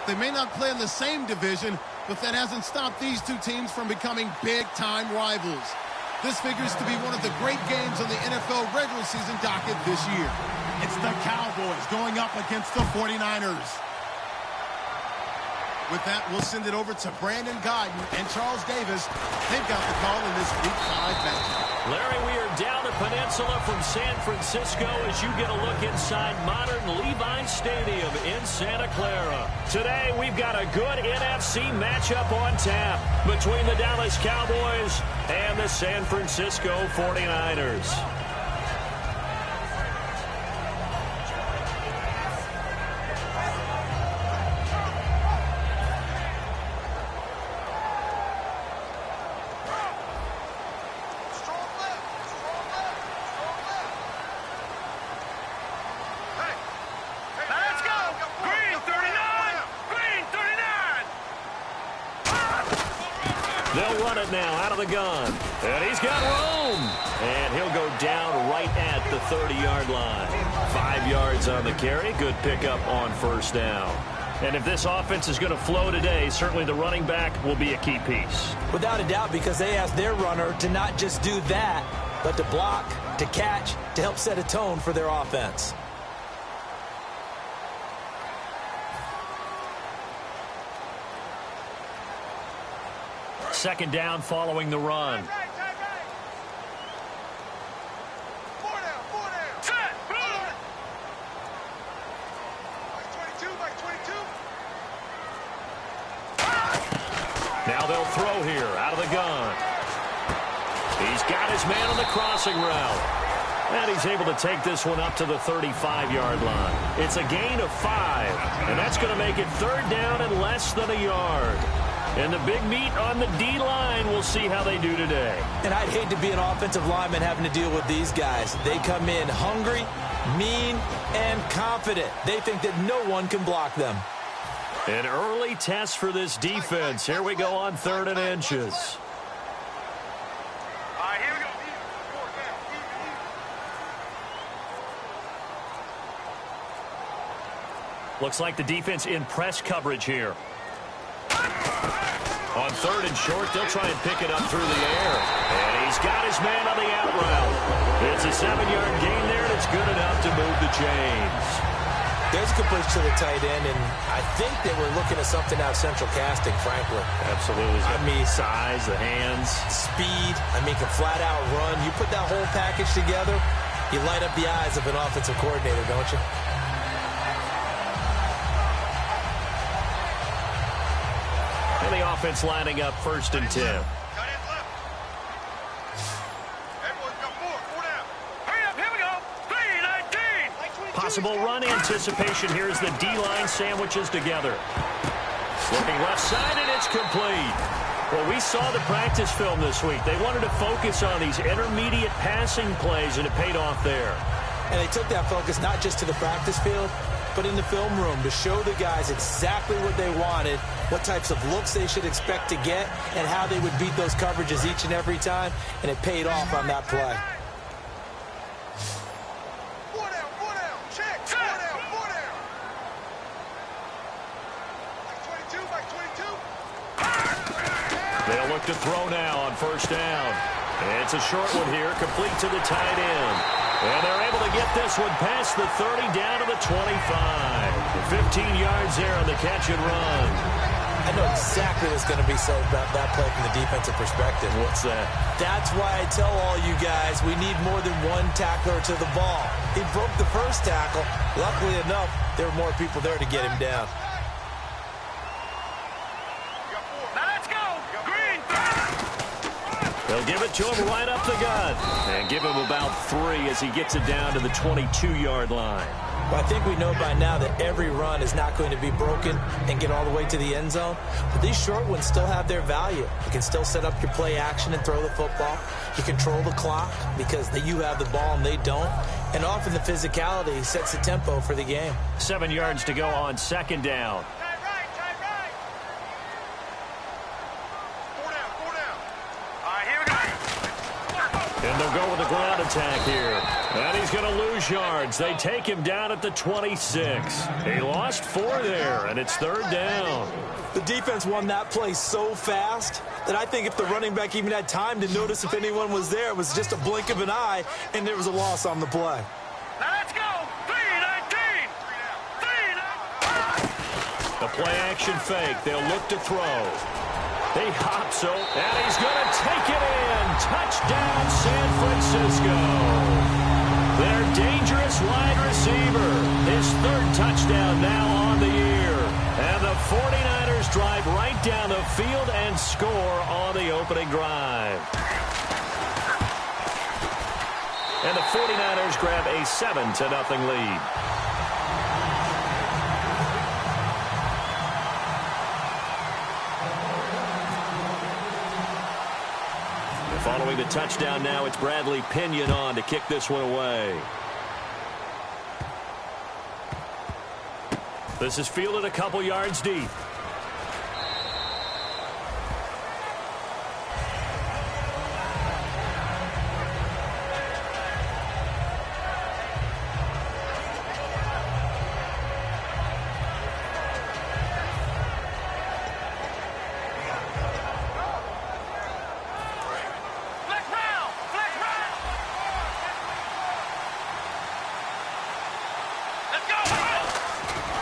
They may not play in the same division, but that hasn't stopped these two teams from becoming big-time rivals. This figures to be one of the great games on the NFL regular season docket this year. It's the Cowboys going up against the 49ers. With that, we'll send it over to Brandon Guyton and Charles Davis. They've got the call in this Week 5 matchup. Larry, we are down the peninsula from San Francisco as you get a look inside modern Levi Stadium in Santa Clara. Today, we've got a good NFC matchup on tap between the Dallas Cowboys and the San Francisco 49ers. They'll run it now out of the gun. And he's got room. And he'll go down right at the 30-yard line. 5 yards on the carry. Good pickup on first down. And if this offense is going to flow today, certainly the running back will be a key piece. Without a doubt, because they asked their runner to not just do that, but to block, to catch, to help set a tone for their offense. Second down following the run. Now they'll throw here out of the gun. He's got his man on the crossing route. And he's able to take this one up to the 35-yard line. It's a gain of 5. And that's going to make it third down and less than a yard. And the big meat on the D-line, we'll see how they do today. And I'd hate to be an offensive lineman having to deal with these guys. They come in hungry, mean, and confident. They think that no one can block them. An early test for this defense. Here we go on 3rd and inches. All right, here we go. Looks like the defense in press coverage here. On 3rd and short, they'll try and pick it up through the air. And he's got his man on the out route. It's a 7-yard gain there, and it's good enough to move the chains. There's a completion to the tight end, and I think they were looking at something out central casting, frankly. Absolutely. I mean, size, the hands. Speed, can flat out run. You put that whole package together, you light up the eyes of an offensive coordinator, don't you? And the offense lining up 1st and 10. Possible run anticipation here as the D-line sandwiches together. Looking left side, and it's complete. Well, we saw the practice film this week. They wanted to focus on these intermediate passing plays, and it paid off there. And they took that focus not just to the practice field, but in the film room to show the guys exactly what they wanted, what types of looks they should expect to get, and how they would beat those coverages each and every time, and it paid off on that play. They'll look to throw now on 1st down. And it's a short one here, complete to the tight end. And they're able to get this one past the 30 down to the 25. 15 yards there on the catch and run. I know exactly what's going to be said about that play from the defensive perspective. What's that? That's why I tell all you guys we need more than one tackler to the ball. He broke the first tackle. Luckily enough, there were more people there to get him down. They'll give it to him right up the gut. And give him about 3 as he gets it down to the 22-yard line. Well, I think we know by now that every run is not going to be broken and get all the way to the end zone. But these short ones still have their value. You can still set up your play action and throw the football. You control the clock because you have the ball and they don't. And often the physicality sets the tempo for the game. 7 yards to go on 2nd down. And the He'll go with the ground attack here. And he's going to lose yards. They take him down at the 26. He lost 4 there, and it's 3rd down. The defense won that play so fast that I think if the running back even had time to notice if anyone was there, it was just a blink of an eye, and there was a loss on the play. Now let's go. 3-19. The play-action fake. They'll look to throw. He hops over, and he's going to take it in. Touchdown, San Francisco. Their dangerous wide receiver. His 3rd touchdown now on the year. And the 49ers drive right down the field and score on the opening drive. And the 49ers grab a 7-0 lead. Following the touchdown now, it's Bradley Pinion on to kick this one away. This is fielded a couple yards deep.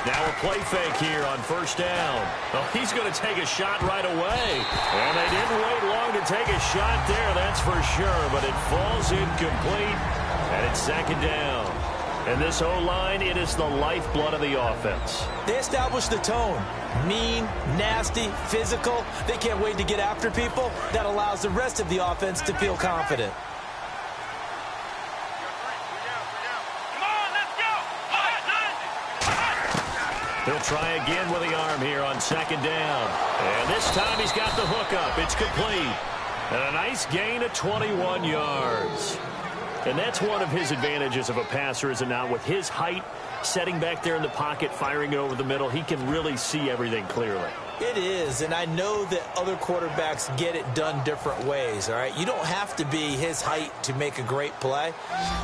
Now a play fake here on 1st down. Oh, he's going to take a shot right away. And they didn't wait long to take a shot there, that's for sure. But it falls incomplete, and it's 2nd down. And this O-line, it is the lifeblood of the offense. They established the tone. Mean, nasty, physical. They can't wait to get after people. That allows the rest of the offense to feel confident. He'll try again with the arm here on 2nd down. And this time he's got the hook up. It's complete. And a nice gain of 21 yards. And that's one of his advantages of a passer, is it not? With his height, setting back there in the pocket, firing it over the middle, he can really see everything clearly. It is, and I know that other quarterbacks get it done different ways, all right? You don't have to be his height to make a great play,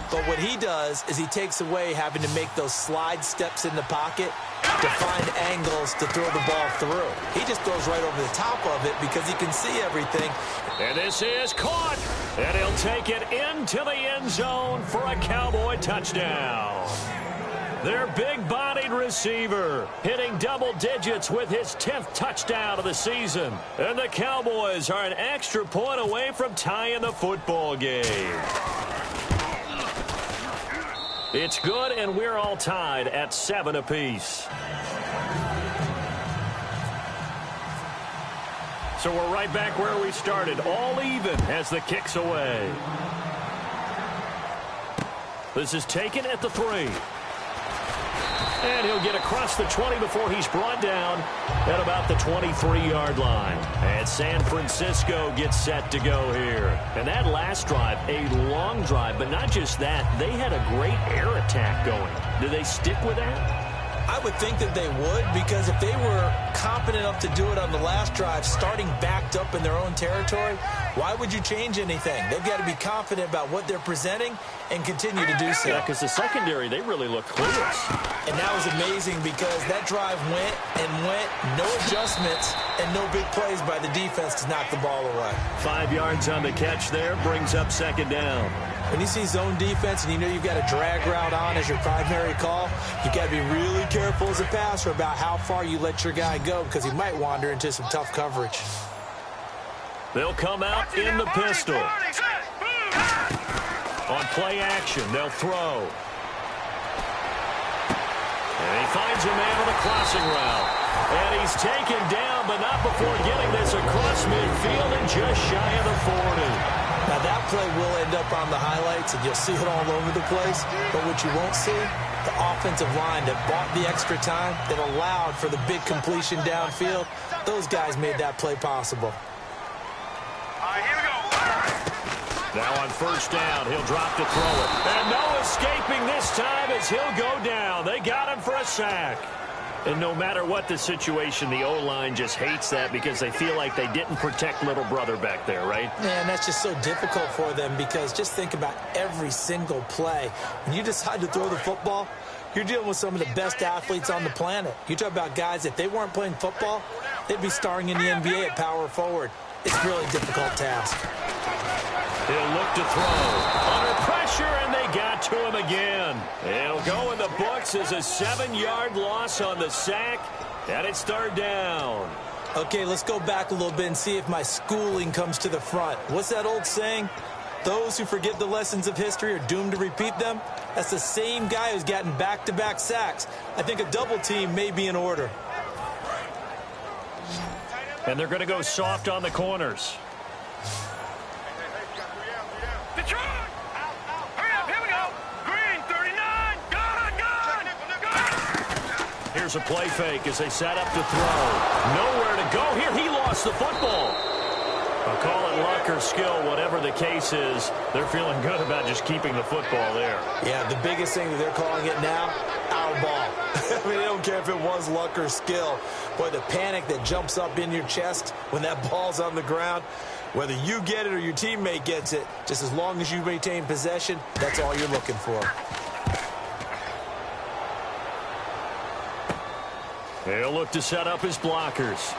but what he does is he takes away having to make those slide steps in the pocket to find angles to throw the ball through. He just throws right over the top of it because he can see everything. And this is caught, and he'll take it into the end zone for a Cowboy touchdown. Their big-bodied receiver hitting double digits with his 10th touchdown of the season. And the Cowboys are an extra point away from tying the football game. It's good, and we're all tied at 7 apiece. So we're right back where we started, all even as the kick's away. This is taken at the 3. And he'll get across the 20 before he's brought down at about the 23-yard line. And San Francisco gets set to go here. And that last drive, a long drive, but not just that. They had a great air attack going. Do they stick with that? I would think that they would, because if they were competent enough to do it on the last drive, starting backed up in their own territory, why would you change anything? They've got to be confident about what they're presenting and continue to do so. Yeah, because the secondary, they really look clueless. And that was amazing because that drive went and went, no adjustments and no big plays by the defense to knock the ball away. 5 yards on the catch there, brings up 2nd down. When you see zone defense and you know you've got a drag route on as your primary call, you've got to be really careful as a passer about how far you let your guy go because he might wander into some tough coverage. They'll come out in the pistol. On play action, they'll throw. And he finds a man on the crossing route. And he's taken down, but not before getting this across midfield and just shy of the 40. Now, that play will end up on the highlights, and you'll see it all over the place. But what you won't see, the offensive line that bought the extra time, that allowed for the big completion downfield, those guys made that play possible. All right, here we go. Now on 1st down, he'll drop to throw it. And no escaping this time as he'll go down. They got him for a sack. And no matter what the situation, the O-line just hates that because they feel like they didn't protect little brother back there, right? Man, that's just so difficult for them because just think about every single play. When you decide to throw the football, you're dealing with some of the best athletes on the planet. You talk about guys, if they weren't playing football, they'd be starring in the NBA at power forward. It's a really difficult task. He'll look to throw. Under pressure, and they got to him again. It'll go in the books as a 7-yard loss on the sack, and it's 3rd down. Okay, let's go back a little bit and see if my schooling comes to the front. What's that old saying? Those who forget the lessons of history are doomed to repeat them. That's the same guy who's gotten back-to-back sacks. I think a double team may be in order. And they're going to go soft on the corners. Detroit! Hurry up, here we go! Green, 39! Gone! Here's a play fake as they set up to throw. Nowhere to go here. He lost the football. I'll call it luck or skill, whatever the case is. They're feeling good about just keeping the football there. Yeah, the biggest thing that they're calling it now, our ball. I mean, they don't care if it was luck or skill. Boy, the panic that jumps up in your chest when that ball's on the ground, whether you get it or your teammate gets it, just as long as you maintain possession, that's all you're looking for. He'll look to set up his blockers.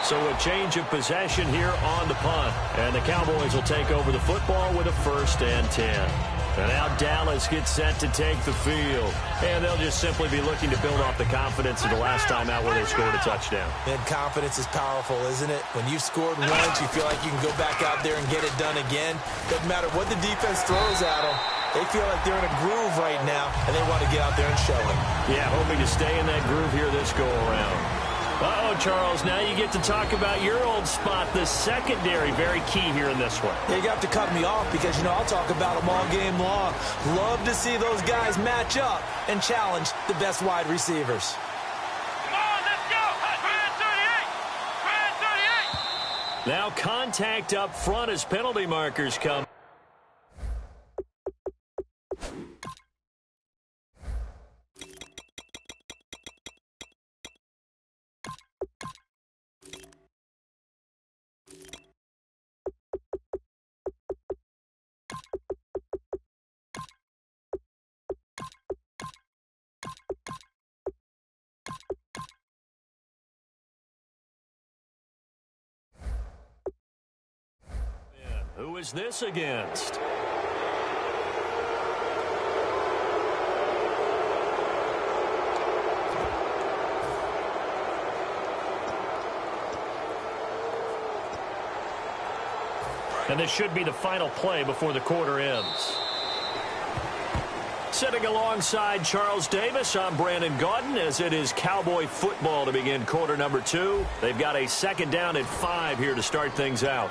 So a change of possession here on the punt. And the Cowboys will take over the football with a 1st and 10. And now Dallas gets set to take the field. And they'll just simply be looking to build off the confidence of the last time out where they scored a touchdown. And confidence is powerful, isn't it? When you've scored once, you feel like you can go back out there and get it done again. Doesn't matter what the defense throws at them. They feel like they're in a groove right now, and they want to get out there and show it. Yeah, hoping to stay in that groove here this go-around. Uh-oh, Charles, now you get to talk about your old spot, the secondary, very key here in this one. You got to cut me off because, you know, I'll talk about them all game long. Love to see those guys match up and challenge the best wide receivers. Come on, let's go! Brand 38! Brand 38! Now contact up front as penalty markers come. Who is this against? And this should be the final play before the quarter ends. Sitting alongside Charles Davis, I'm Brandon Gaudin as it is Cowboy football to begin quarter number 2. They've got a 2nd down and 5 here to start things out.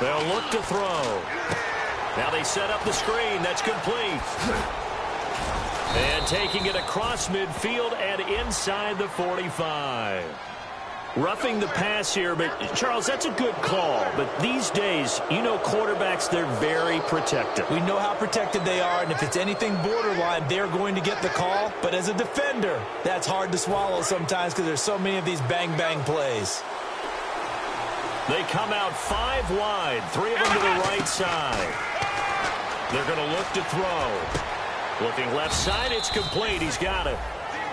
They'll look to throw. Now they set up the screen. That's complete. And taking it across midfield and inside the 45. Roughing the pass here, but Charles, that's a good call. But these days, you know quarterbacks, they're very protective. We know how protected they are, and if it's anything borderline, they're going to get the call. But as a defender, that's hard to swallow sometimes because there's so many of these bang-bang plays. They come out 5 wide, 3 of them to the right side. They're going to look to throw. Looking left side, it's complete. He's got it.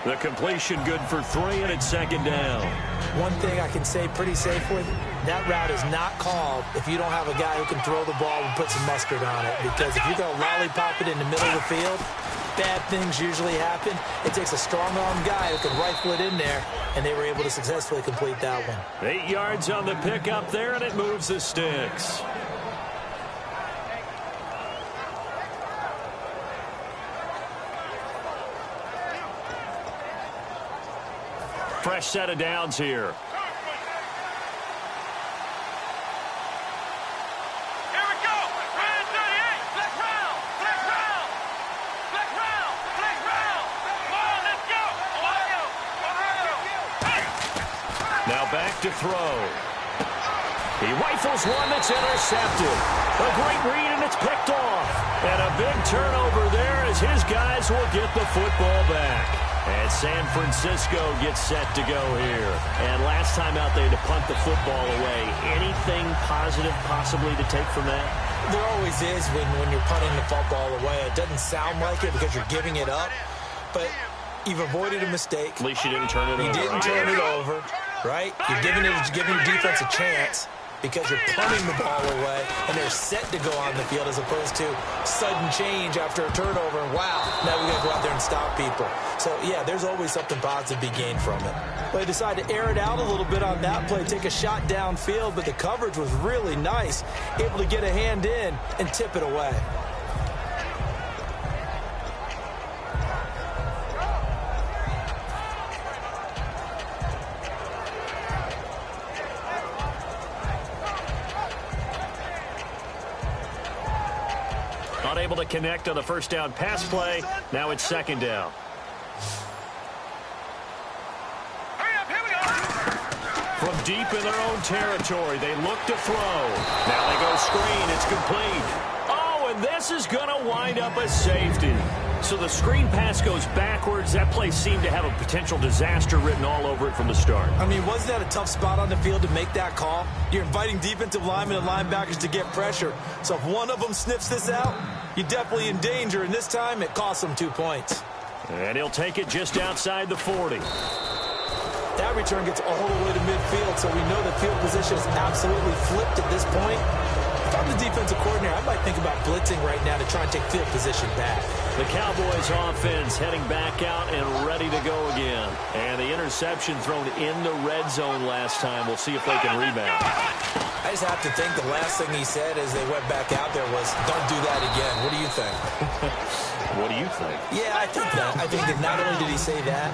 The completion good for 3, and it's 2nd down. One thing I can say pretty safely, that route is not called if you don't have a guy who can throw the ball and put some mustard on it. Because if you're going to lollipop it in the middle of the field, bad things usually happen. It takes a strong-arm guy who can rifle it in there, and they were able to successfully complete that one. 8 yards on the pickup there, and it moves the sticks. Fresh set of downs here. Here we go! Brand back to throw. He rifles one that's intercepted. A great read, and it's picked off. And a big turnover there as his guys will get the football back. And San Francisco gets set to go here. And last time out, they had to punt the football away. Anything positive possibly to take from that? There always is when you're punting the football away. It doesn't sound like it because you're giving it up, but you've avoided a mistake. At least you didn't turn it over. You didn't turn it over, right? You're giving your defense a chance because you're punting the ball away, and they're set to go on the field as opposed to sudden change after a turnover. And wow, now we got to go out there and stop people. So, yeah, there's always something positive to be gained from it. They decided to air it out a little bit on that play, take a shot downfield, but the coverage was really nice, able to get a hand in and tip it away. Unable to connect on the first down pass play. Now it's second down. From deep in their own territory, they look to throw. Now they go screen. It's complete. Oh, and this is going to wind up a safety. So the screen pass goes backwards. That play seemed to have a potential disaster written all over it from the start. I mean, wasn't that a tough spot on the field to make that call? You're inviting defensive linemen and linebackers to get pressure. So if one of them sniffs this out, you're definitely in danger. And this time, it costs them 2 points. And he'll take it just outside the 40. That return gets all the way to midfield, so we know the field position is absolutely flipped at this point. If I'm the defensive coordinator, I might think about blitzing right now to try and take field position back. The Cowboys offense heading back out and ready to go again. And the interception thrown in the red zone last time. We'll see if they can rebound. I just have to think the last thing he said as they went back out there was, don't do that again. What do you think? What do you think? Yeah, I think that. I think that not only did he say that,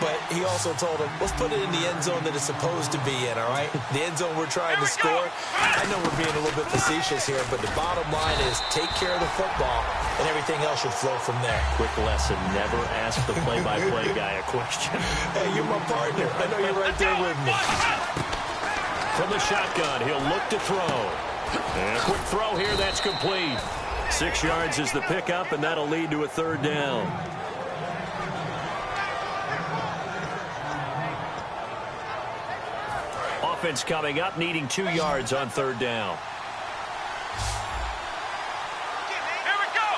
but he also told him, let's put it in the end zone that it's supposed to be in, all right? The end zone we're trying to score. I know we're being a little bit facetious here, but the bottom line is take care of the football, and everything else should flow from there. Quick lesson, never ask the play-by-play guy a question. Hey, you're my partner. I know you're right there with me. From the shotgun, he'll look to throw. And a quick throw here, that's complete. 6 yards is the pickup, and that'll lead to a third down. Offense coming up, needing 2 yards on third down. Here we go.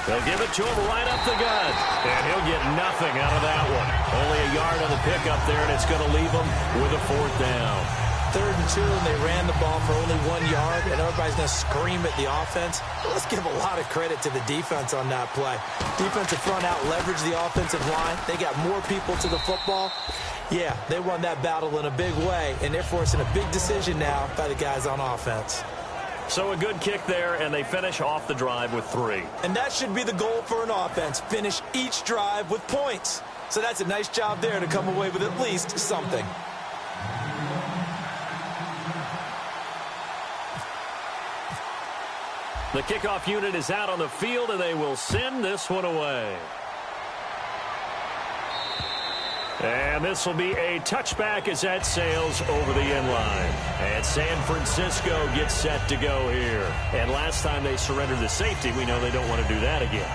They'll give it to him right up the gut. And he'll get nothing out of that one. Only a yard on the pickup there, and it's going to leave him with a fourth down. 3rd and 2, and they ran the ball for only 1 yard, and everybody's going to scream at the offense. Let's give a lot of credit to the defense on that play. Defensive front out leveraged the offensive line. They got more people to the football. Yeah, they won that battle in a big way, and they're forcing a big decision now by the guys on offense. So a good kick there, and they finish off the drive with 3. And that should be the goal for an offense, finish each drive with points. So that's a nice job there to come away with at least something. The kickoff unit is out on the field, and they will send this one away. And this will be a touchback as that sails over the end line. And San Francisco gets set to go here. And last time they surrendered the safety, we know they don't want to do that again.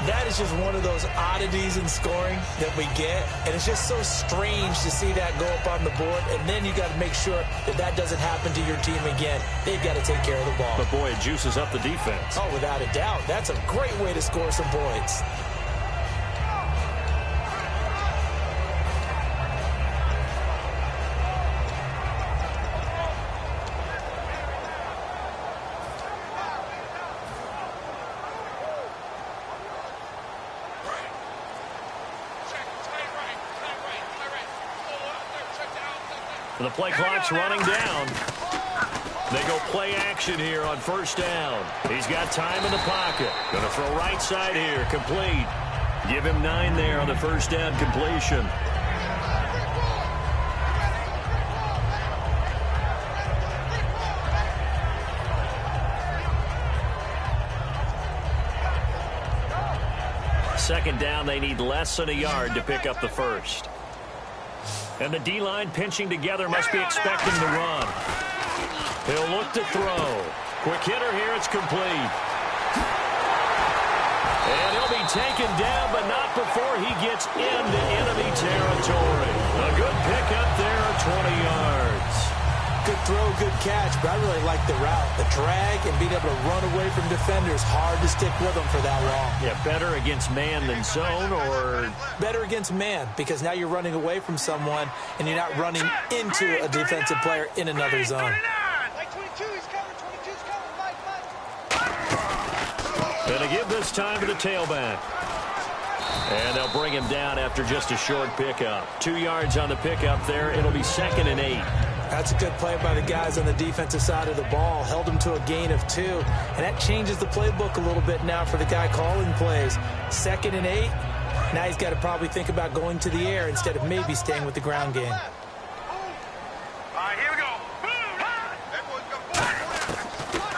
That is just one of those oddities in scoring that we get. And it's just so strange to see that go up on the board. And then you got to make sure that that doesn't happen to your team again. They've got to take care of the ball. But, boy, it juices up the defense. Oh, without a doubt. That's a great way to score some points. The play clock's running down. They go play action here on first down. He's got time in the pocket. Going to throw right side here. Complete. Give him 9 there on the first down completion. second down, they need less than a yard to pick up the first. And the D-line pinching together must be expecting the run. He'll look to throw. Quick hitter here, it's complete. And he'll be taken down, but not before he gets into enemy territory. A good pickup there, 20 yards. Good throw, good catch, but I really like the route. The drag and being able to run away from defenders, hard to stick with them for that long. Yeah, better against man than zone, or? Better against man, because now you're running away from someone and you're not running into a defensive player in another zone. Gonna give this time to the tailback. And they'll bring him down after just a short pickup. 2 yards on the pickup there. It'll be 2nd and 8. That's a good play by the guys on the defensive side of the ball. Held them to a gain of 2. And that changes the playbook a little bit now for the guy calling plays. 2nd and 8. Now he's got to probably think about going to the air instead of maybe staying with the ground game. All right, here we go.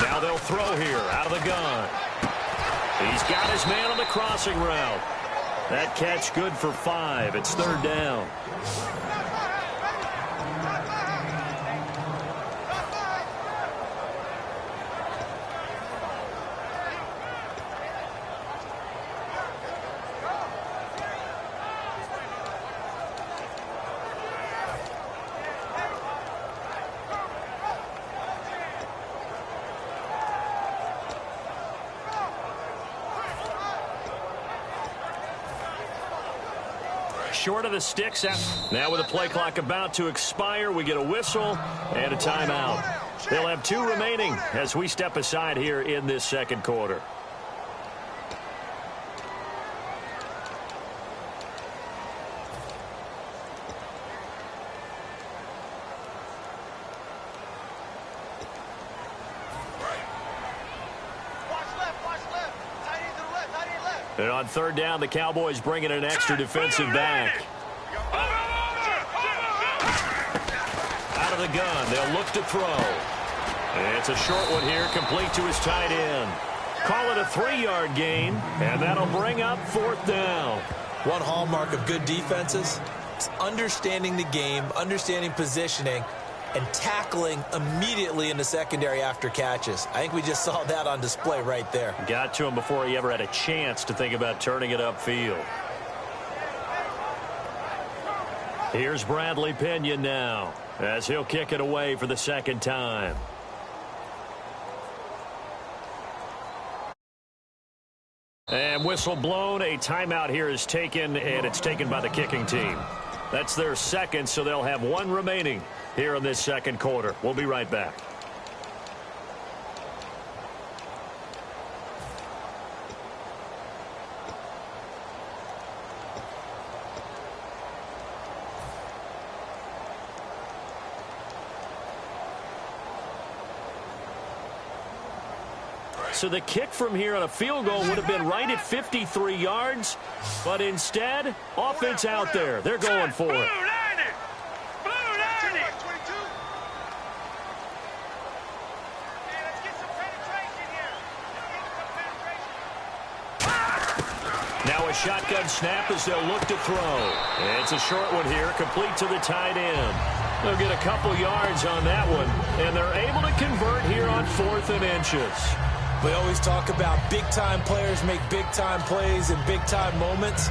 Now they'll throw here out of the gun. He's got his man on the crossing route. That catch good for 5. It's 3rd down. Short of the sticks. Now with the play clock about to expire, we get a whistle and a timeout. They'll have 2 remaining as we step aside here in this second quarter. And on 3rd down, the Cowboys bring in an extra defensive back. Out of the gun, they'll look to throw. And it's a short one here, complete to his tight end. Call it a 3-yard gain, and that'll bring up 4th down. One hallmark of good defenses is understanding the game, understanding positioning, and tackling immediately in the secondary after catches. I think we just saw that on display right there. Got to him before he ever had a chance to think about turning it upfield. Here's Bradley Pinion now as he'll kick it away for the 2nd time. And whistle blown. A timeout here is taken, and it's taken by the kicking team. That's their 2nd, so they'll have 1 remaining here in this second quarter. We'll be right back. So the kick from here on a field goal would have been right at 53 yards, but instead, offense out there. They're going for it. Now a shotgun snap as they'll look to throw. It's a short one here, complete to the tight end. They'll get a couple yards on that one, and they're able to convert here on 4th and inches. We always talk about big-time players make big-time plays in big-time moments.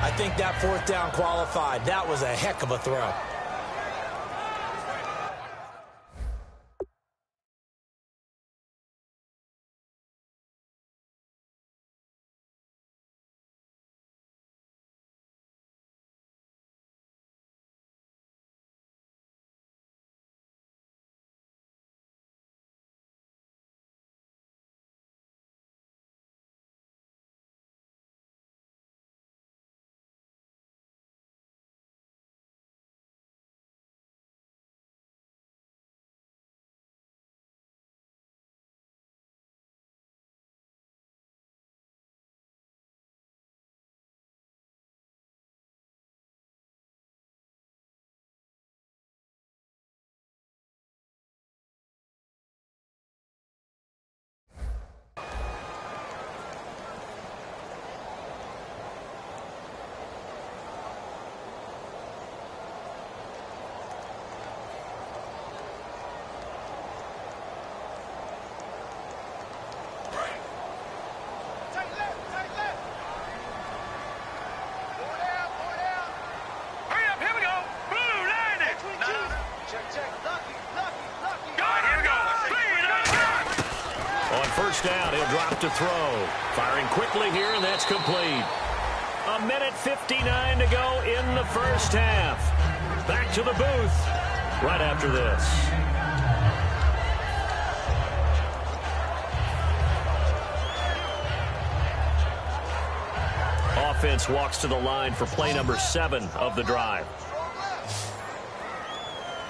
I think that 4th down qualified. That was a heck of a throw. First down, he'll drop to throw. Firing quickly here, and that's complete. 1:59 to go in the first half. Back to the booth right after this. Offense walks to the line for play number 7 of the drive.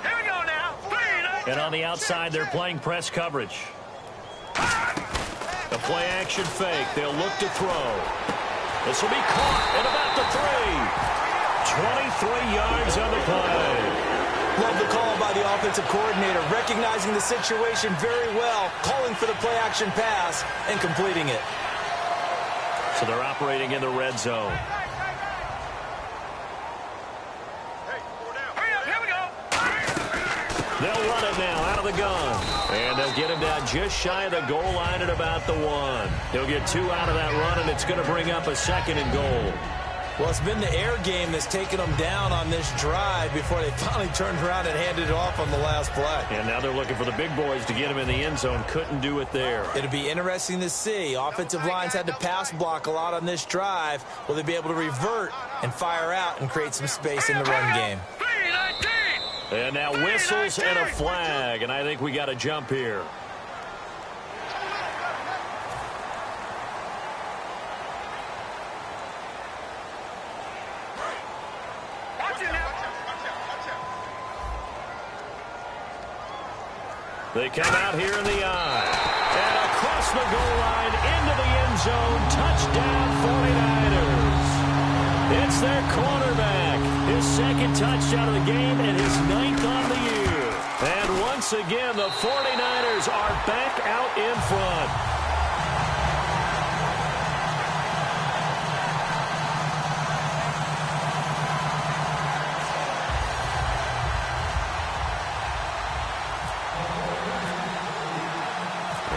Here we go now. And on the outside, they're playing press coverage. A play-action fake. They'll look to throw. This will be caught at about the 3. 23 yards on the play. Love the call by the offensive coordinator, recognizing the situation very well, calling for the play-action pass, and completing it. So they're operating in the red zone. They'll run it now out of the gun. And they'll get him down just shy of the goal line at about the 1. He'll get 2 out of that run, and it's going to bring up a 2nd and goal. Well, it's been the air game that's taken them down on this drive before they finally turned around and handed it off on the last play. And now they're looking for the big boys to get him in the end zone. Couldn't do it there. It'll be interesting to see. Offensive lines had to pass block a lot on this drive. Will they be able to revert and fire out and create some space in the run game? And now whistles and a flag, and I think we got a jump here. They come out here in the eye. And across the goal line into the end zone. Touchdown 49ers. It's their cornerback. His 2nd touchdown of the game and his 9th on the year. And once again, the 49ers are back out in front.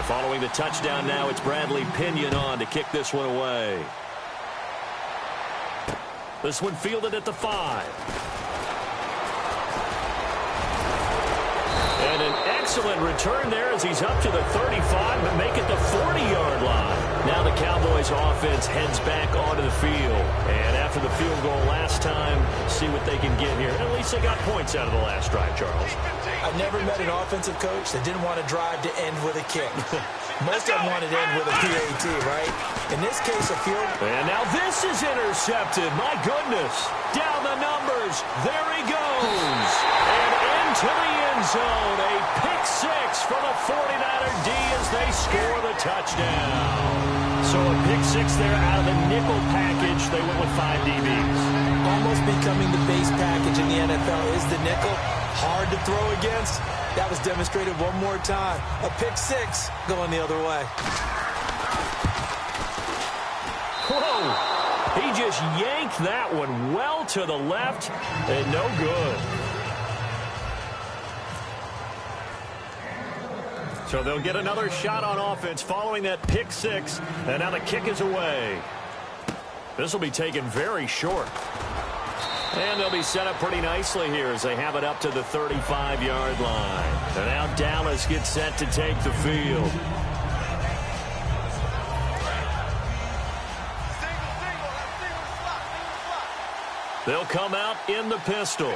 Following the touchdown now, it's Bradley Pinion on to kick this one away. This one fielded at the 5. And an excellent return there as he's up to the 35 and make it the 40-yard line. Now the Cowboys offense heads back onto the field. And after the field goal last time, see what they can get here. At least they got points out of the last drive, Charles. I've never met an offensive coach that didn't want to drive to end with a kick. Most of them wanted to end with a PAT, right? In this case, a field. And now this is intercepted. My goodness. Down the numbers. There he goes. And into the end zone. A pick 6 for the 49er D as they score the touchdown. So a pick 6 there out of the nickel package. They went with 5 DBs. Almost becoming the base package in the NFL is the nickel. Hard to throw against. That was demonstrated one more time. A pick 6 going the other way. Whoa! He just yanked that one well to the left and no good. So they'll get another shot on offense following that pick 6. And now the kick is away. This will be taken very short. And they'll be set up pretty nicely here as they have it up to the 35-yard line. And now Dallas gets set to take the field. They'll come out in the pistol.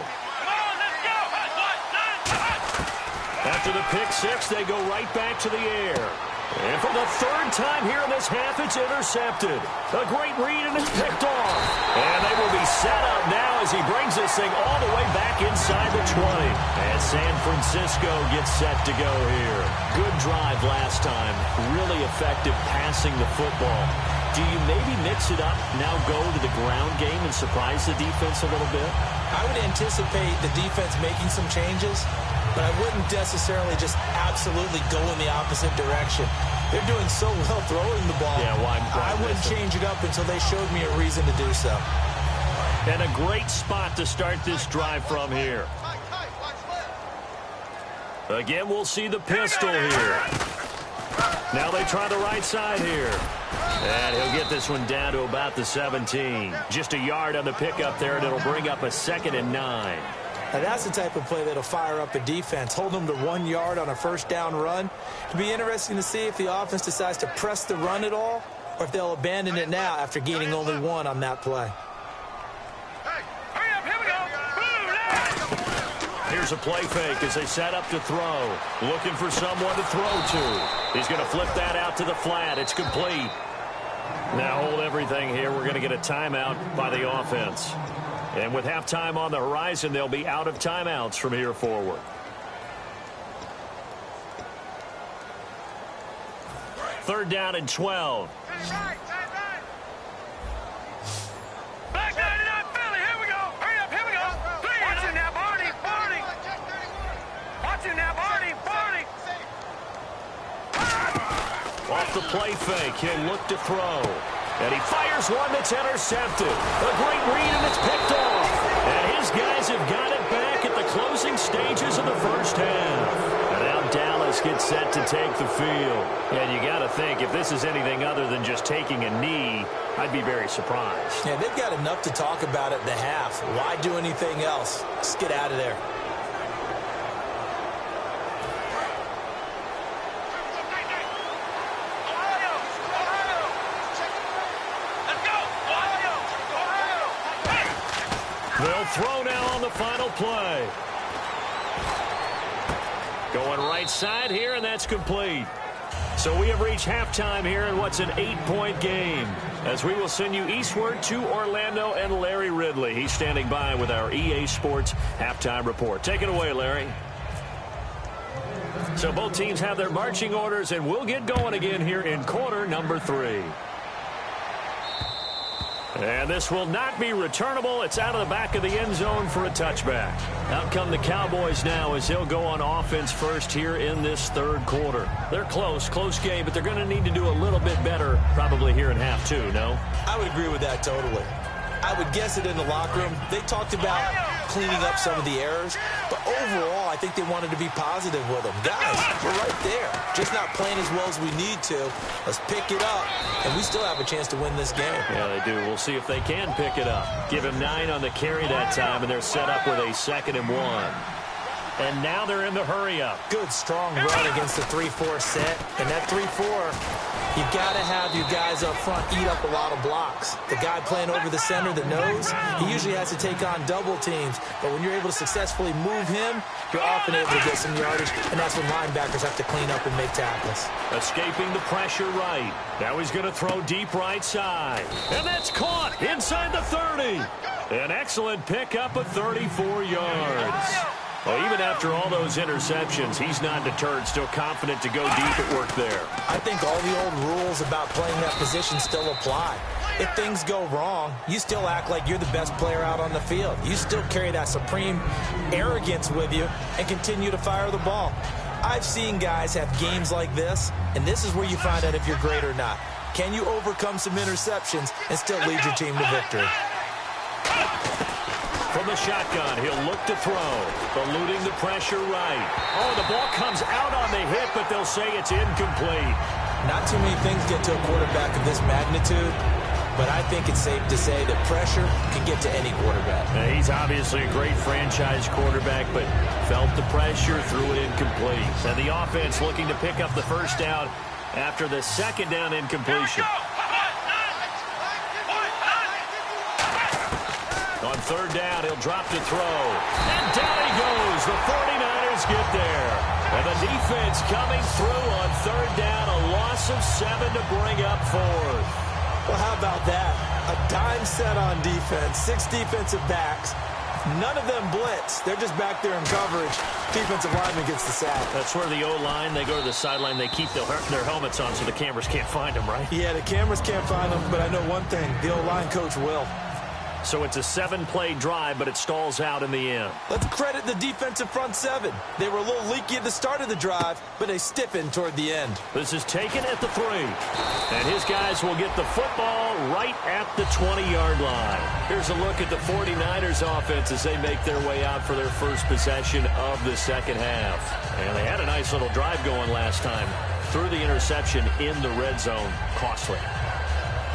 After the pick 6, they go right back to the air. And for the 3rd time here in this half, it's intercepted. A great read, and it's picked off. And they will be set up now as he brings this thing all the way back inside the 20. And San Francisco gets set to go here. Good drive last time. Really effective passing the football. Do you maybe mix it up, now go to the ground game and surprise the defense a little bit? I would anticipate the defense making some changes, but I wouldn't necessarily just absolutely go in the opposite direction. They're doing so well throwing the ball. Yeah, why I wouldn't change it up until they showed me a reason to do so. And a great spot to start this drive from here. Again, we'll see the pistol here. Now they try the right side here. And he'll get this one down to about the 17. Just a yard on the pickup there, and it'll bring up a 2nd and 9. Now that's the type of play that'll fire up a defense. Hold them to 1 yard on a first down run. It'll be interesting to see if the offense decides to press the run at all, or if they'll abandon it now after gaining only 1 on that play. Here's a play fake as they set up to throw. Looking for someone to throw to. He's going to flip that out to the flat. It's complete. Now hold everything here. We're going to get a timeout by the offense. And with halftime on the horizon, they'll be out of timeouts from here forward. Third down and 12. Off the play fake, he'll look to throw. And he fires one that's intercepted. A great read, and it's picked off. And his guys have got it back at the closing stages of the first half. And now Dallas gets set to take the field. And you got to think, if this is anything other than just taking a knee, I'd be very surprised. Yeah, they've got enough to talk about at the half. Why do anything else? Let's get out of there. They'll throw now on the final play. Going right side here, and that's complete. So we have reached halftime here in what's an 8-point game, as we will send you eastward to Orlando and Larry Ridley. He's standing by with our EA Sports halftime report. Take it away, Larry. So both teams have their marching orders, and we'll get going again here in quarter number 3. And this will not be returnable. It's out of the back of the end zone for a touchback. Out come the Cowboys now as they'll go on offense first here in this third quarter. They're close game, but they're going to need to do a little bit better probably here in half 2, no? I would agree with that totally. I would guess it in the locker room. They talked about cleaning up some of the errors, but overall, I think they wanted to be positive with them. Guys, we're right there. Just not playing as well as we need to. Let's pick it up, and we still have a chance to win this game. Yeah, they do. We'll see if they can pick it up. Give him 9 on the carry that time, and they're set up with a 2nd and 1. And now they're in the hurry-up. Good, strong run against the 3-4 set. And that 3-4, you've got to have your guys up front eat up a lot of blocks. The guy playing over the center, the nose, he usually has to take on double teams. But when you're able to successfully move him, you're often able to get some yardage. And that's when linebackers have to clean up and make tackles. Escaping the pressure right. Now he's going to throw deep right side. And that's caught inside the 30. An excellent pickup of 34 yards. Well, even after all those interceptions, he's not deterred, still confident to go deep at work there. I think all the old rules about playing that position still apply. If things go wrong, you still act like you're the best player out on the field. You still carry that supreme arrogance with you and continue to fire the ball. I've seen guys have games like this, and this is where you find out if you're great or not. Can you overcome some interceptions and still lead your team to victory? From the shotgun, he'll look to throw, eluding the pressure right. Oh, the ball comes out on the hit, but they'll say it's incomplete. Not too many things get to a quarterback of this magnitude, but I think it's safe to say that pressure can get to any quarterback. Now, he's obviously a great franchise quarterback, but felt the pressure, threw it incomplete. And the offense looking to pick up the first down after the 2nd down incompletion. On 3rd down, he'll drop to throw. And down he goes. The 49ers get there. And the defense coming through on 3rd down. A loss of 7 to bring up 4th. Well, how about that? A dime set on defense. 6 defensive backs. None of them blitz. They're just back there in coverage. Defensive lineman gets the sack. That's where the O-line, they go to the sideline, they keep their helmets on so the cameras can't find them, right? Yeah, the cameras can't find them, but I know one thing. The O-line coach will. So it's a 7-play drive, but it stalls out in the end. Let's credit the defensive front 7. They were a little leaky at the start of the drive, but they stiffened toward the end. This is taken at the 3. And his guys will get the football right at the 20-yard line. Here's a look at the 49ers offense as they make their way out for their first possession of the second half. And they had a nice little drive going last time. threw the interception in the red zone. Costly.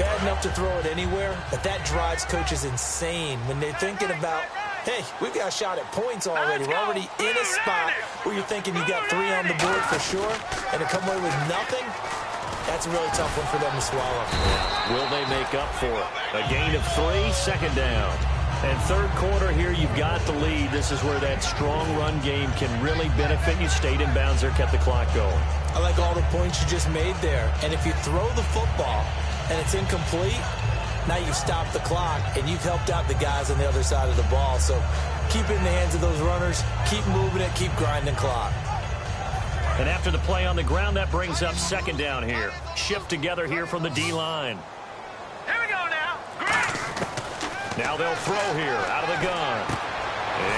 Bad enough to throw it anywhere, but that drives coaches insane when they're thinking about, hey, we've got a shot at points already. We're already in a spot where you're thinking you got 3 on the board for sure, and to come away with nothing, that's a really tough one for them to swallow. Yeah. Will they make up for it? A gain of 3, second down. And third quarter here, you've got the lead. This is where that strong run game can really benefit you. Stayed in bounds there, kept the clock going. I like all the points you just made there. And if you throw the football and it's incomplete, now you've stopped the clock and you've helped out the guys on the other side of the ball. So keep it in the hands of those runners. Keep moving it. Keep grinding clock. And after the play on the ground, that brings up second down here. Shift together here from the D-line. Here we go now. Now they'll throw here out of the gun.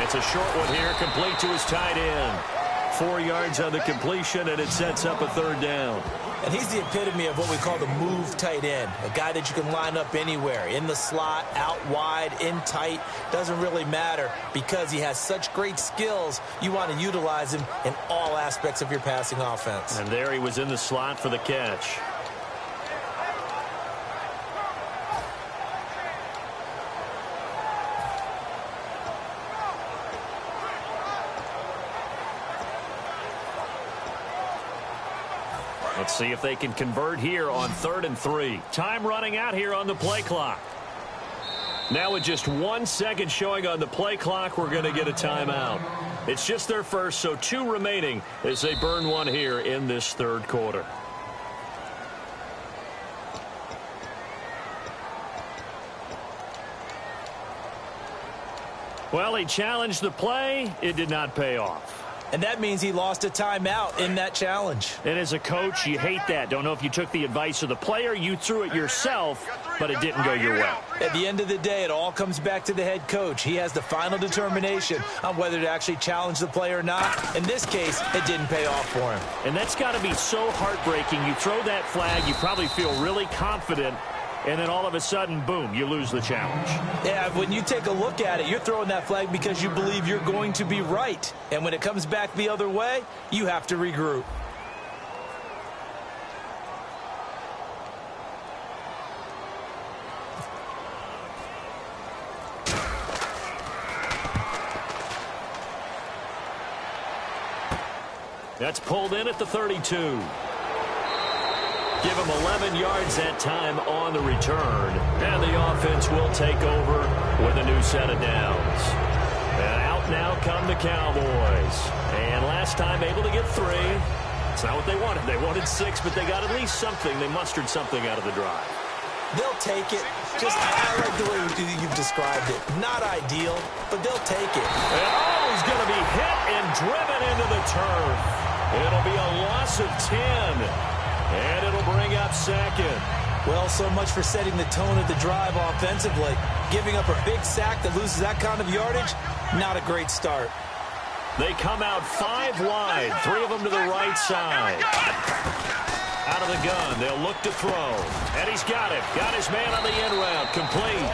It's a short one here, complete to his tight end. 4 yards on the completion, and it sets up a third down. And he's the epitome of what we call the move tight end, a guy that you can line up anywhere, in the slot, out wide, in tight, doesn't really matter because he has such great skills. You want to utilize him in all aspects of your passing offense. And there he was in the slot for the catch. Let's see if they can convert here on 3rd and 3. Time running out here on the play clock. Now with just 1 second showing on the play clock, we're going to get a timeout. It's just their first, so 2 remaining as they burn one here in this third quarter. Well, he challenged the play. It did not pay off. And that means he lost a timeout in that challenge. And as a coach, you hate that. Don't know if you took the advice of the player, you threw it yourself, but it didn't go your way. At the end of the day, it all comes back to the head coach. He has the final determination on whether to actually challenge the play or not. In this case, it didn't pay off for him. And that's got to be so heartbreaking. You throw that flag, you probably feel really confident, and then all of a sudden, boom, you lose the challenge. Yeah, when you take a look at it, you're throwing that flag because you believe you're going to be right. And when it comes back the other way, you have to regroup. That's pulled in at the 32. Give him 11 yards that time on the return. And the offense will take over with a new set of downs. And out now come the Cowboys. And last time able to get 3. It's not what they wanted. They wanted 6, but they got at least something. They mustered something out of the drive. They'll take it. Just, I like the way you've described it. Not ideal, but they'll take it. And he's going to be hit and driven into the turf. It'll be a loss of 10. And it'll bring up second. Well, so much for setting the tone of the drive offensively. Giving up a big sack that loses that kind of yardage, not a great start. They come out 5 wide, 3 of them to the right side. Out of the gun, they'll look to throw. And he's got it. Got his man on the end route, complete.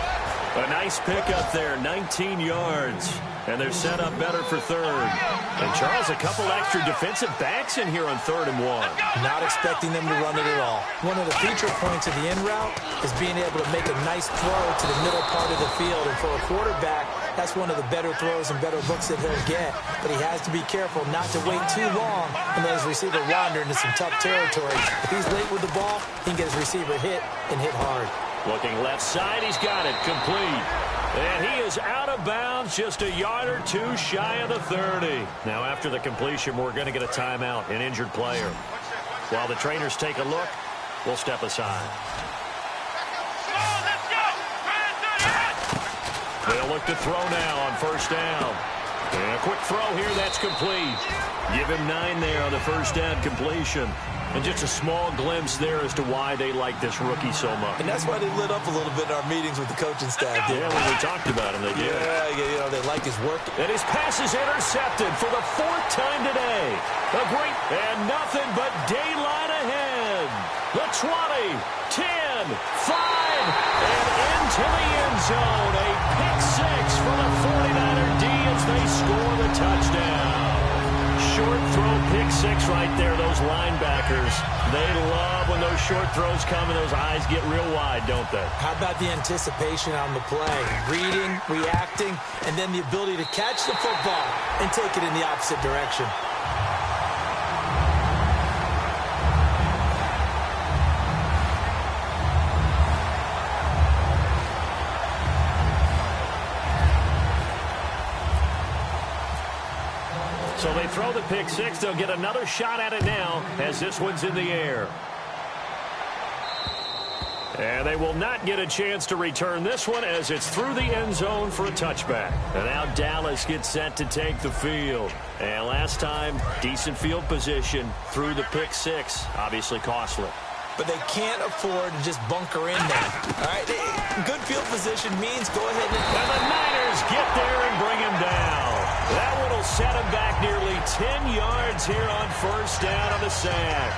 A nice pickup there, 19 yards. And they're set up better for 3rd. And Charles, a couple extra defensive backs in here on 3rd and 1. Not expecting them to run it at all. One of the feature points of the end route is being able to make a nice throw to the middle part of the field. And for a quarterback, that's one of the better throws and better looks that he'll get. But he has to be careful not to wait too long and let his receiver wander into some tough territory. If he's late with the ball, he can get his receiver hit and hit hard. Looking left side, he's got it, complete. And he is out of bounds, just a yard or 2 shy of the 30. Now after the completion, we're going to get a timeout, an injured player. While the trainers take a look, we'll step aside. They'll look to throw now on 1st down. And a quick throw here, that's complete. Give him 9 there on the 1st down completion. And just a small glimpse there as to why they like this rookie so much. And that's why they lit up a little bit in our meetings with the coaching staff. Yeah, when we talked about him, they did. Yeah, you know, they like his work. And his pass is intercepted for the 4th time today. A great, and nothing but daylight ahead. The 20, 10, 5, and into the end zone. A pick 6 for the 49er D as they score the touchdown. Short throw, pick six right there, those linebackers. They love when those short throws come and those eyes get real wide, don't they? How about the anticipation on the play? Reading, reacting, and then the ability to catch the football and take it in the opposite direction. So they throw the pick six. They'll get another shot at it now as this one's in the air. And they will not get a chance to return this one as it's through the end zone for a touchback. And now Dallas gets set to take the field. And last time, decent field position through the pick six. Obviously costly. But they can't afford to just bunker in there. All right, good field position means go ahead and the Niners get there and bring him down. That one will set him back nearly 10 yards here on first down on the sack.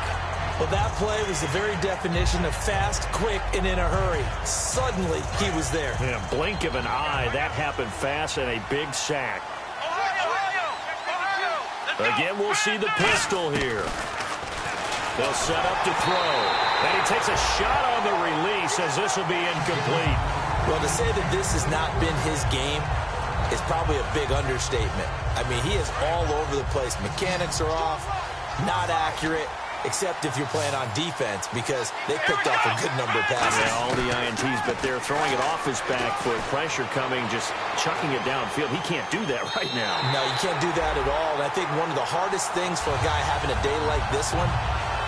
Well, that play was the very definition of fast, quick, and in a hurry. Suddenly, he was there. In a blink of an eye, that happened fast and a big sack. Again, we'll see the pistol here. They'll set up to throw. And he takes a shot on the release as this will be incomplete. Well, to say that this has not been his game is probably a big understatement. I mean, he is all over the place. Mechanics are off, not accurate, except if you're playing on defense because they picked off a good number of passes. Yeah, all the INTs, but they're throwing it off his back foot. Pressure coming, just chucking it downfield. He can't do that right now. No, you can't do that at all. And I think one of the hardest things for a guy having a day like this one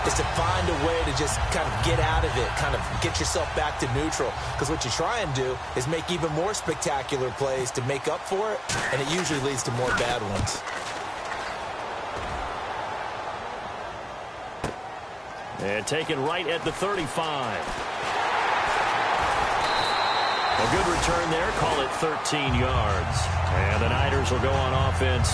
is to find a way to just kind of get out of it, kind of get yourself back to neutral. Because what you try and do is make even more spectacular plays to make up for it, and it usually leads to more bad ones. And taken right at the 35. A good return there, call it 13 yards. And the Niners will go on offense,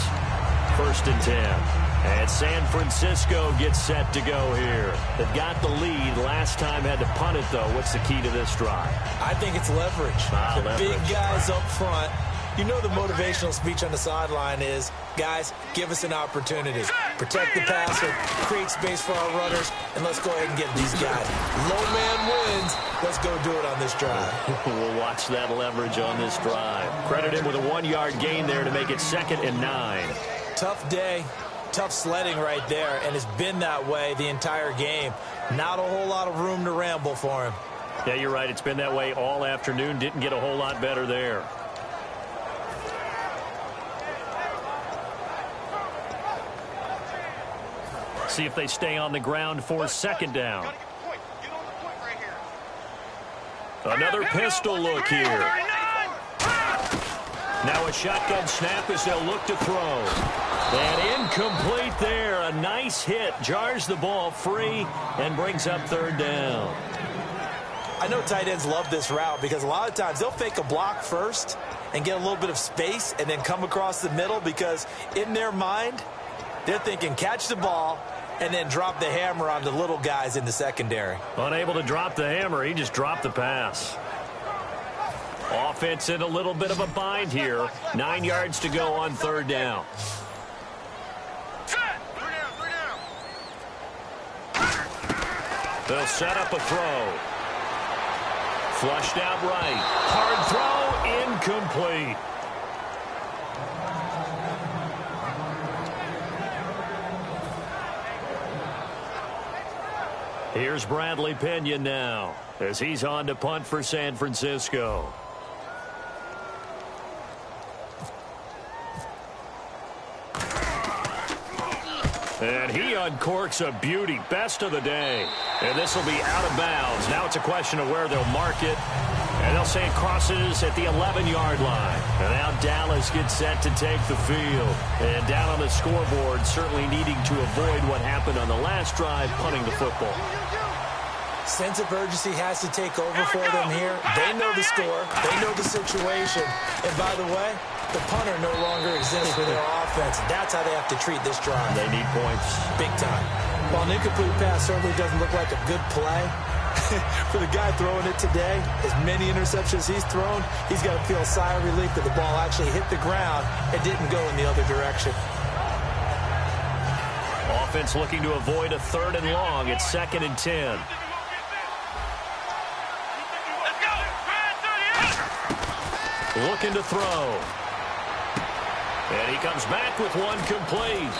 1st and 10. And San Francisco gets set to go here. They've got the lead. Last time had to punt it, though. What's the key to this drive? I think it's leverage. Big guys up front. You know the motivational speech on the sideline is, guys, give us an opportunity. Protect the passer, create space for our runners, and let's go ahead and get these guys. Low man wins. Let's go do it on this drive. We'll watch that leverage on this drive. Credit him with a 1-yard gain there to make it 2nd and 9. Tough day. Tough sledding right there, and it's been that way the entire game. Not a whole lot of room to ramble for him. Yeah, you're right. It's been that way all afternoon. Didn't get a whole lot better there. See if they stay on the ground for 2nd down. Another pistol look here. Now a shotgun snap as they'll look to throw. And incomplete there. A nice hit. Jars the ball free and brings up 3rd down. I know tight ends love this route because a lot of times they'll fake a block first and get a little bit of space and then come across the middle because in their mind, they're thinking catch the ball and then drop the hammer on the little guys in the secondary. Unable to drop the hammer. He just dropped the pass. Offense in a little bit of a bind here. 9 yards to go on 3rd down. They'll set up a throw. Flushed out right. Hard throw, incomplete. Here's Bradley Pinion now as he's on to punt for San Francisco. And he uncorks a beauty. Best of the day. And this will be out of bounds. Now it's a question of where they'll mark it. And they'll say it crosses at the 11-yard line. And now Dallas gets set to take the field. And down on the scoreboard, certainly needing to avoid what happened on the last drive, punting the football. Sense of urgency has to take over for them here. They know the score. They know the situation. And by the way, the punter no longer exists for their offense. That's how they have to treat this drive. They need points. Big time. While an incomplete pass certainly doesn't look like a good play, for the guy throwing it today, as many interceptions he's thrown, he's got to feel a sigh of relief that the ball actually hit the ground and didn't go in the other direction. offense looking to avoid a 3rd and long. It's 2nd and 10. Looking to throw. And he comes back with one complete.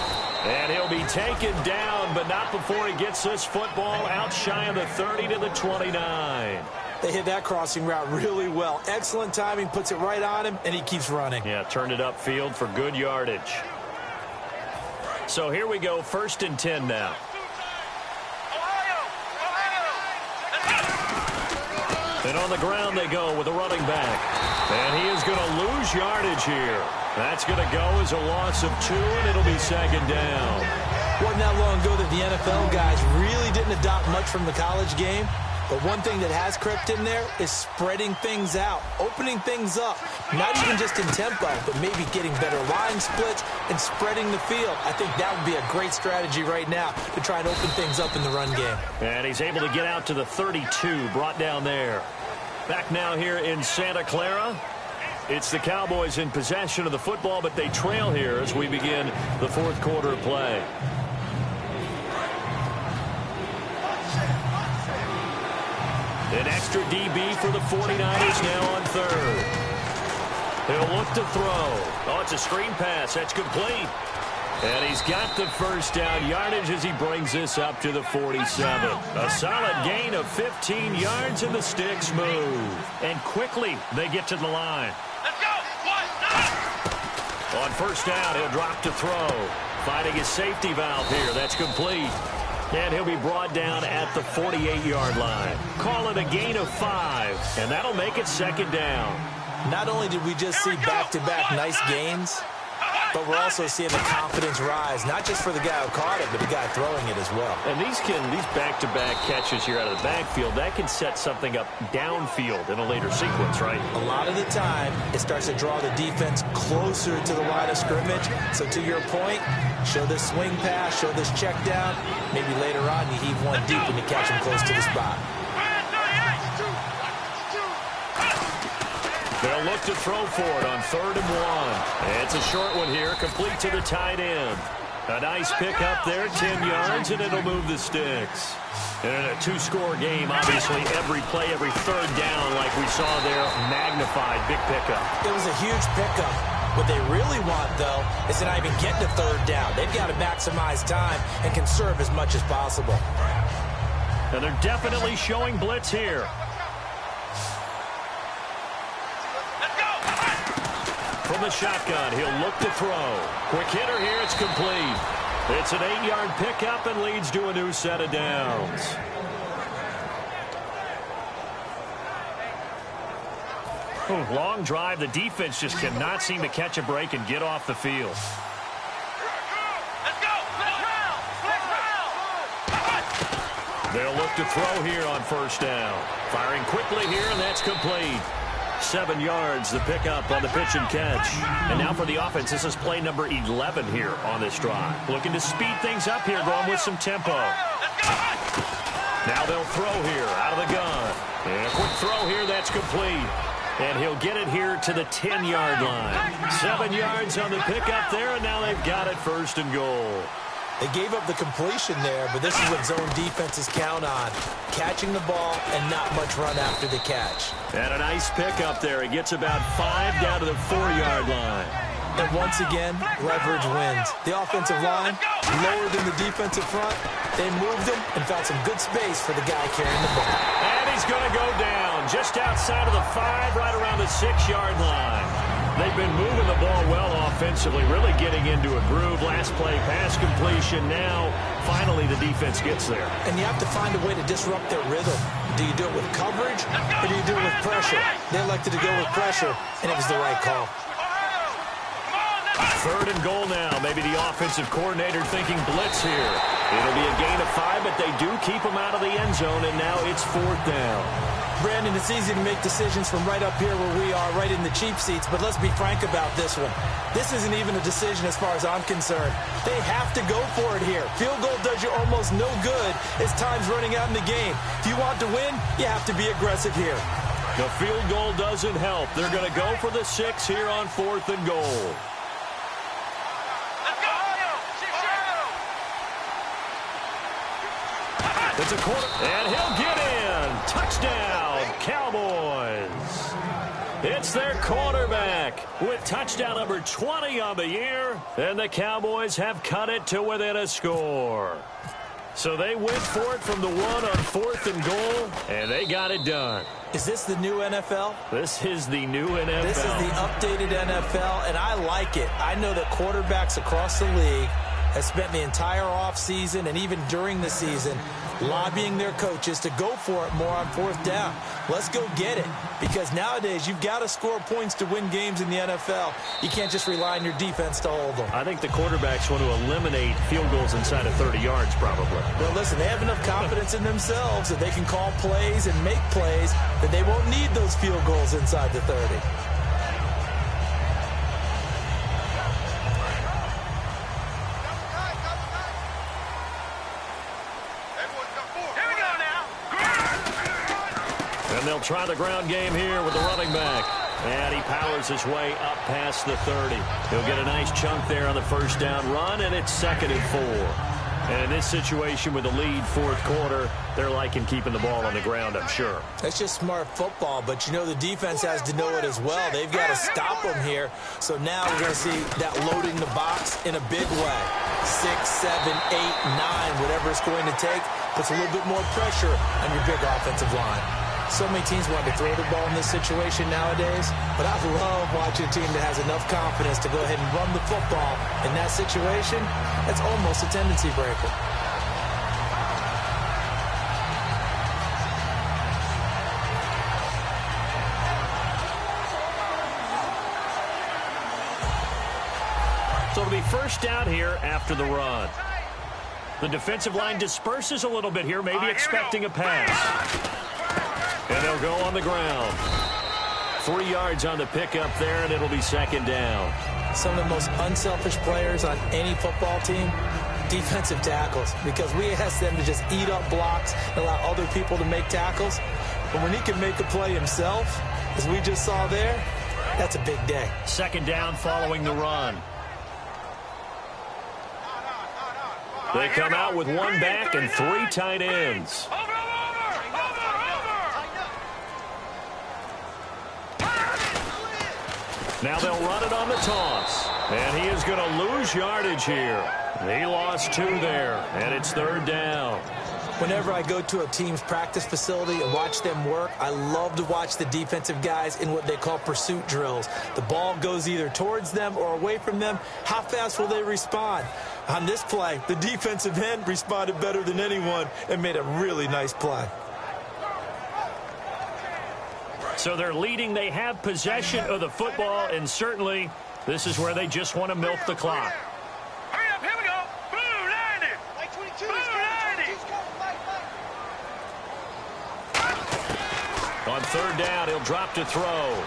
And he'll be taken down, but not before he gets this football out shy of the 30 to the 29. They hit that crossing route really well. Excellent timing, puts it right on him, and he keeps running. Yeah, turned it upfield for good yardage. So here we go, 1st and 10 now. And on the ground they go with a running back. And he is going to lose yardage here. That's going to go as a loss of 2, and it'll be 2nd down. Wasn't that long ago that the NFL guys really didn't adopt much from the college game. But one thing that has crept in there is spreading things out, opening things up, not even just in tempo, but maybe getting better line splits and spreading the field. I think that would be a great strategy right now to try and open things up in the run game. And he's able to get out to the 32, brought down there. Back now here in Santa Clara. It's the Cowboys in possession of the football, but they trail here as we begin the 4th quarter of play. An extra DB for the 49ers now on 3rd. He'll look to throw. Oh, it's a screen pass. That's complete. And he's got the 1st down yardage as he brings this up to the 47. A solid gain of 15 yards, and the sticks move. And quickly they get to the line. Let's go. 1, On 1st down, he'll drop to throw. Finding his safety valve here. That's complete. And he'll be brought down at the 48-yard line. Call it a gain of 5, and that'll make it 2nd down. Not only did we just see back-to-back nice gains, but we're also seeing the confidence rise, not just for the guy who caught it, but the guy throwing it as well. And these back-to-back catches here out of the backfield, that can set something up downfield in a later sequence, right? A lot of the time, it starts to draw the defense closer to the line of scrimmage. So to your point, show this swing pass, show this check down. Maybe later on you heave one deep and you catch him close to the spot. They'll look to throw for it on 3rd and 1. It's a short one here, complete to the tight end. A nice pick up there, 10 yards, and it'll move the sticks. And in a 2-score game, obviously, every play, every 3rd down, like we saw there, magnified, big pickup. It was a huge pickup. What they really want, though, is to not even get to 3rd down. They've got to maximize time and conserve as much as possible. And they're definitely showing blitz here. From the shotgun, he'll look to throw. Quick hitter here, it's complete. It's an 8-yard pickup and leads to a new set of downs. Long drive. The defense just cannot seem to catch a break and get off the field. They'll look to throw here on 1st down. Firing quickly here, and that's complete. 7 yards, the pickup on the pitch and catch. And now for the offense, this is play number 11 here on this drive. Looking to speed things up here, going with some tempo. Now they'll throw here out of the gun. And a quick throw here, that's complete. And he'll get it here to the 10-yard line. 7 yards on the pickup there, and now they've got it 1st and goal. They gave up the completion there, but this is what zone defenses count on. Catching the ball and not much run after the catch. And a nice pickup there. He gets about 5 down to the 4-yard line. And once again, leverage wins. The offensive line, lower than the defensive front. They moved him and found some good space for the guy carrying the ball. And he's going to go down just outside of the 5, right around the 6-yard line. They've been moving the ball well offensively, really getting into a groove. Last play, pass completion. Now, finally, the defense gets there. And you have to find a way to disrupt their rhythm. Do you do it with coverage, or do you do it with pressure? They elected to go with pressure, and it was the right call. 3rd and goal now. Maybe the offensive coordinator thinking blitz here. It'll be a gain of 5, but they do keep them out of the end zone, and now it's 4th down. Brandon, it's easy to make decisions from right up here where we are, right in the cheap seats, but let's be frank about this one. This isn't even a decision as far as I'm concerned. They have to go for it here. Field goal does you almost no good as time's running out in the game. If you want to win, you have to be aggressive here. The field goal doesn't help. They're going to go for the 6 here on 4th and goal. It's a quarter, and he'll get in. Touchdown, Cowboys. It's their quarterback with touchdown number 20 on the year, and the Cowboys have cut it to within a score. So they went for it from the 1 on 4th and goal, and they got it done. Is this the new NFL? This is the new NFL. This is the updated NFL, and I like it. I know that quarterbacks across the league have spent the entire offseason and even during the season lobbying their coaches to go for it more on 4th down. Let's go get it, because nowadays you've got to score points to win games in the NFL. You can't just rely on your defense to hold them. I think the quarterbacks want to eliminate field goals inside of 30 yards probably. Well, listen, they have enough confidence in themselves that they can call plays and make plays that they won't need those field goals inside the 30. And they'll try the ground game here with the running back. And he powers his way up past the 30. He'll get a nice chunk there on the first down run, and it's 2nd and 4. And in this situation with the lead 4th quarter, they're liking keeping the ball on the ground, I'm sure. That's just smart football, but you know the defense has to know it as well. They've got to stop them here. So now we're going to see that loading the box in a big way. 6, 7, 8, 9, whatever it's going to take, puts a little bit more pressure on your big offensive line. So many teams want to throw the ball in this situation nowadays, but I love watching a team that has enough confidence to go ahead and run the football in that situation. That's almost a tendency breaker. So it'll be first down here after the run. The defensive line disperses a little bit here, maybe expecting a pass. And they'll go on the ground. 3 yards on the pickup there, and it'll be 2nd down. Some of the most unselfish players on any football team, defensive tackles, because we ask them to just eat up blocks and allow other people to make tackles. But when he can make a play himself, as we just saw there, that's a big day. 2nd down following the run. They come out with 1 back and 3 tight ends. Now they'll run it on the toss. And he is going to lose yardage here. He lost 2 there, and it's 3rd down. Whenever I go to a team's practice facility and watch them work, I love to watch the defensive guys in what they call pursuit drills. The ball goes either towards them or away from them. How fast will they respond? On this play, the defensive end responded better than anyone and made a really nice play. So they're leading. They have possession of the football, and certainly this is where they just want to milk the clock. Hurry up, here we go. Blue 90. Like 22. Blue 90. On 3rd down, he'll drop to throw.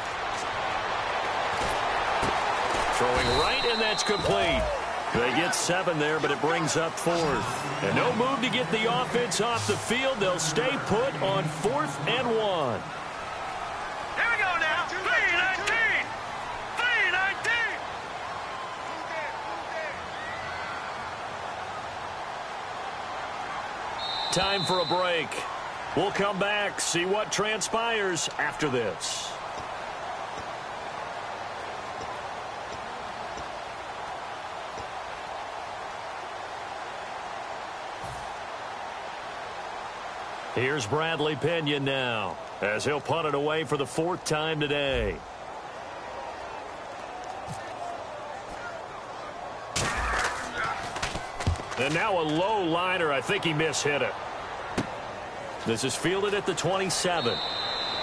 Throwing right, and that's complete. They get 7 there, but it brings up 4th. And no move to get the offense off the field. They'll stay put on 4th and 1. Here we go now. 319. 319. Time for a break. We'll come back, see what transpires after this. Here's Bradley Pinion now, as he'll punt it away for the 4th time today. And now a low liner. I think he mishit it. This is fielded at the 27.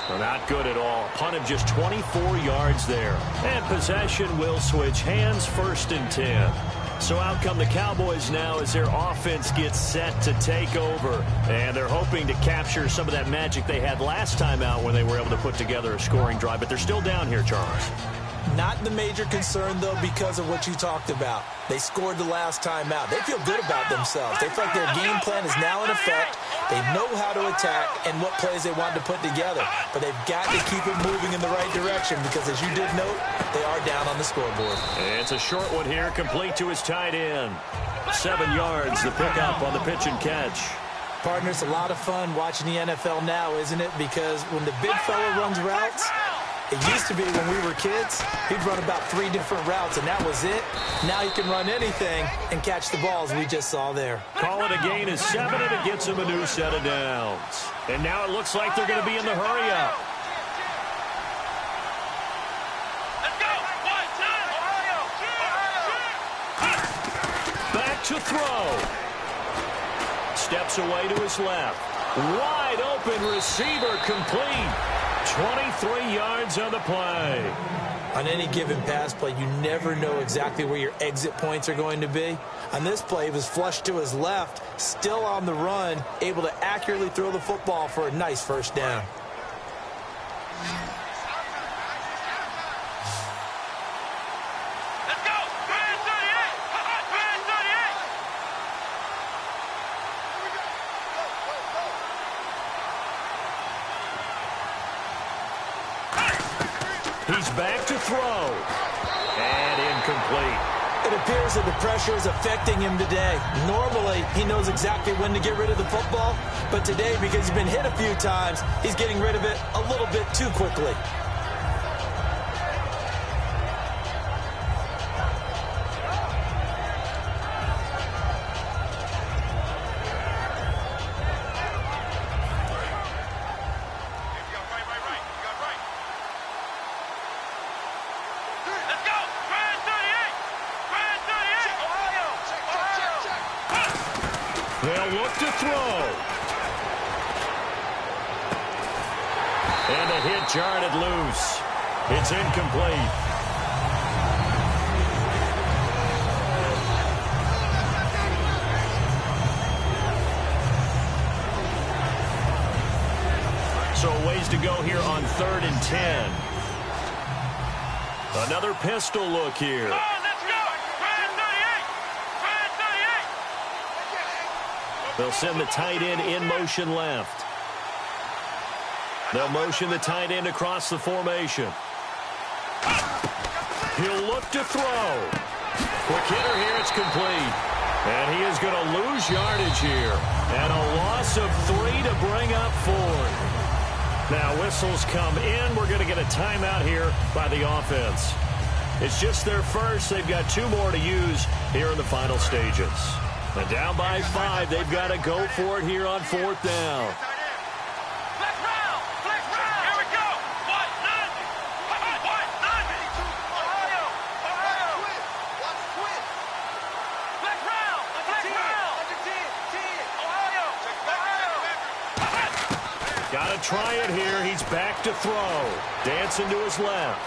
Well, not good at all. Punt of just 24 yards there. And possession will switch hands, 1st and 10. So out come the Cowboys now as their offense gets set to take over. And they're hoping to capture some of that magic they had last time out when they were able to put together a scoring drive. But they're still down here, Charles. Not the major concern, though, because of what you talked about. They scored the last time out. They feel good about themselves. They feel like their game plan is now in effect. They know how to attack and what plays they want to put together. But they've got to keep it moving in the right direction because, as you did note, they are down on the scoreboard. It's a short one here, complete to his tight end. 7 yards, the pickup on the pitch and catch. Partner, it's a lot of fun watching the NFL now, isn't it? Because when the big fella runs routes, it used to be when we were kids, he'd run about 3 different routes, and that was it. Now he can run anything and catch the balls we just saw there. Call it a gain of 7, and it gets him a new set of downs. And now it looks like they're going to be in the hurry-up. Back to throw. Steps away to his left. Wide open receiver complete. 23 yards on the play. On any given pass play, you never know exactly where your exit points are going to be. On this play, he was flushed to his left, still on the run, able to accurately throw the football for a nice first down. He's back to throw. And incomplete. It appears that the pressure is affecting him today. Normally, he knows exactly when to get rid of the football, but today, because he's been hit a few times, he's getting rid of it a little bit too quickly. They'll look to throw. And a hit jarred it loose. It's incomplete. So a ways to go here on 3rd and 10. Another pistol look here. They'll send the tight end in motion left. They'll motion the tight end across the formation. He'll look to throw. Quick hitter here, it's complete. And he is going to lose yardage here. And a loss of 3 to bring up 4. Now whistles come in. We're going to get a timeout here by the offense. It's just their first. They've got 2 more to use here in the final stages. And down by 5, they've got to go for it here on 4th down. Here we go. Got to try it here. He's back to throw. Dancing to his left.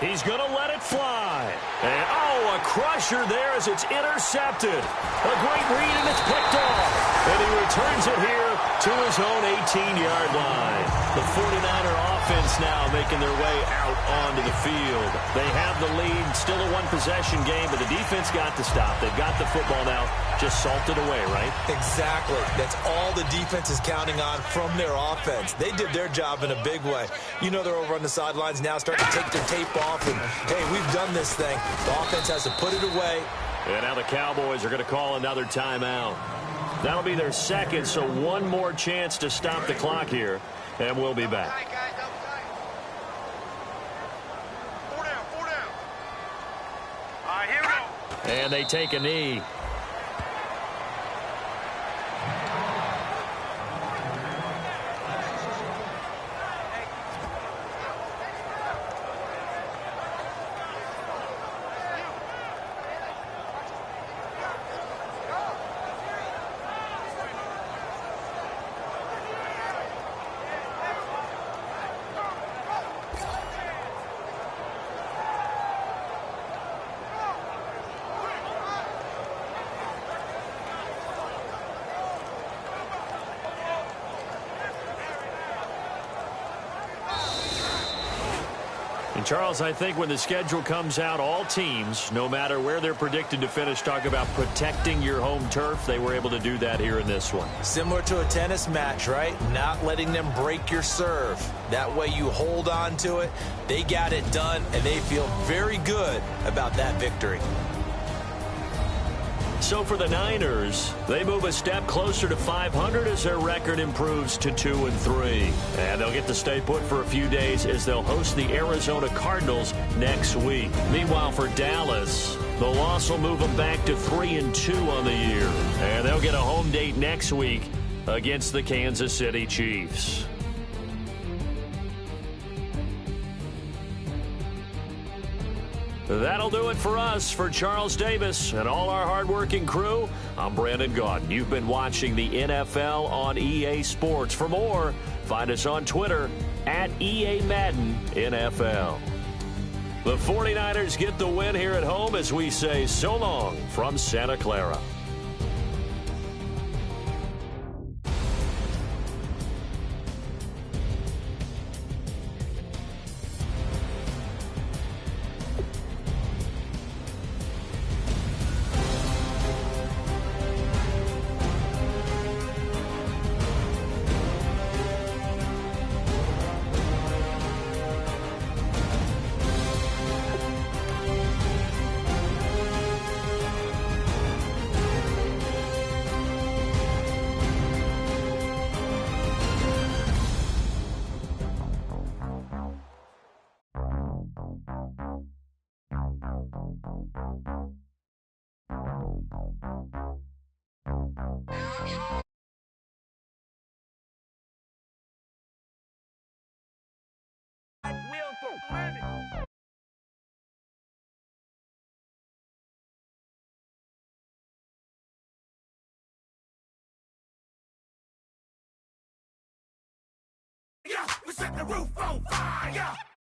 He's going to let it fly. And, oh, a crusher there as it's intercepted. A great read, and it's picked off. And he returns it here to his own 18-yard line. The 49er offense now making their way out onto the field. They have the lead, still a one-possession game, but the defense got to stop. They've got the football now, just salted away, right? Exactly. That's all the defense is counting on from their offense. They did their job in a big way. You know they're over on the sidelines now, starting to take their tape off, and, hey, we've done this thing. The offense has to put it away. And now the Cowboys are going to call another timeout. That'll be their second, so one more chance to stop the clock here, and we'll be back. 4 down. All right, here we go. And they take a knee. And Charles, I think when the schedule comes out, all teams, no matter where they're predicted to finish, talk about protecting your home turf. They were able to do that here in this one. Similar to a tennis match, right? Not letting them break your serve. That way you hold on to it. They got it done, and they feel very good about that victory. So for the Niners, they move a step closer to 500 as their record improves to 2-3. And they'll get to stay put for a few days as they'll host the Arizona Cardinals next week. Meanwhile, for Dallas, the loss will move them back to 3-2 on the year. And they'll get a home date next week against the Kansas City Chiefs. That'll do it for us. For Charles Davis and all our hardworking crew, I'm Brandon Gaudin. You've been watching the NFL on EA Sports. For more, find us on Twitter at EA Madden NFL. The 49ers get the win here at home as we say so long from Santa Clara. Yeah, we set the roof on fire.